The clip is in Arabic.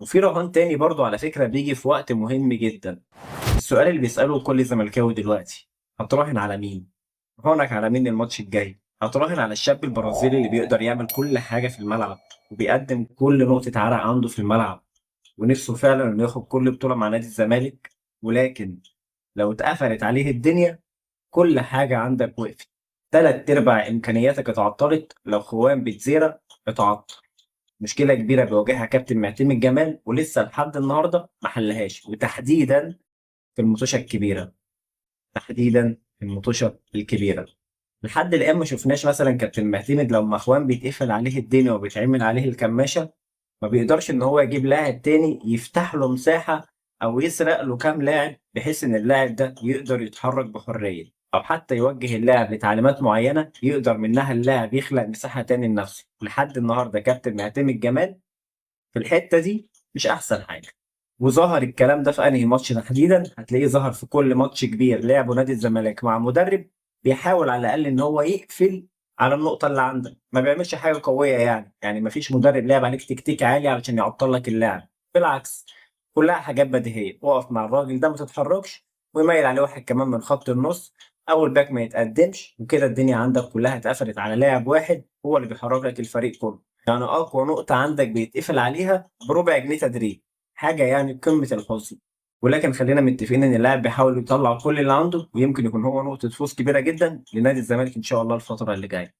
وفي رهان تاني برضو على فكرة بيجي في وقت مهم جدا. السؤال اللي بيسأله كل زملكاوي دلوقتي: هتراهن على مين؟ رهانك على مين الماتش الجاي؟ هتراهن على الشاب البرازيلي اللي بيقدر يعمل كل حاجة في الملعب وبيقدم كل نقطة عرق عنده في الملعب ونفسه فعلا انه ياخد كل بطولة مع نادي الزمالك، ولكن لو اتقفلت عليه الدنيا كل حاجة عندك وقفت، تلات ارباع امكانياتك اتعطلت لو خوان بتزيرة اتعطل. مشكلة كبيرة بيواجهها كابتن معتمد جمال ولسه لحد النهاردة ما حلهاش، وتحديدا في المطوشة الكبيرة. تحديدا في المطوشة الكبيرة لحد الآن ما شفناش مثلا كابتن معتمد لما اخوان بيتقفل عليه الدنيا وبيتعمل عليه الكماشة ما بيقدرش ان هو يجيب لاعب تاني يفتح له مساحة او يسرق له كام لاعب بحيث ان اللاعب ده يقدر يتحرك بحرية، او حتى يوجه اللاعب لتعليمات معينة يقدر منها اللاعب يخلق مساحة تاني لنفسه. لحد النهاردة كابتن معتمد جمال في الحتة دي مش احسن حاجة. وظهر الكلام ده في انهي ماتش تحديدا؟ هتلاقيه ظهر في كل ماتش كبير لعبه نادي الزمالك مع مدرب بيحاول على الاقل ان هو يقفل على النقطه اللي عندك، ما بيعملش حاجه قويه يعني ما فيش مدرب لعب عليك تكتيك عالي علشان يعطل لك اللاعب، بالعكس كلها حاجات بديهيه: اقف مع الراجل ده ما تتحركش ويميل عليه واحد كمان من خط النص، اول باك ما يتقدمش، وكده الدنيا عندك كلها اتقفلت على لاعب واحد هو اللي بيحرك لك الفريق كله. يعني اقوى نقطه عندك بيتقفل عليها بربع جنيه تدريب، حاجه يعني قمه الحزن. ولكن خلينا متفقين ان اللاعب بيحاول يطلع كل اللي عنده، ويمكن يكون هو نقطه فوز كبيره جدا لنادي الزمالك ان شاء الله الفتره اللي جايه.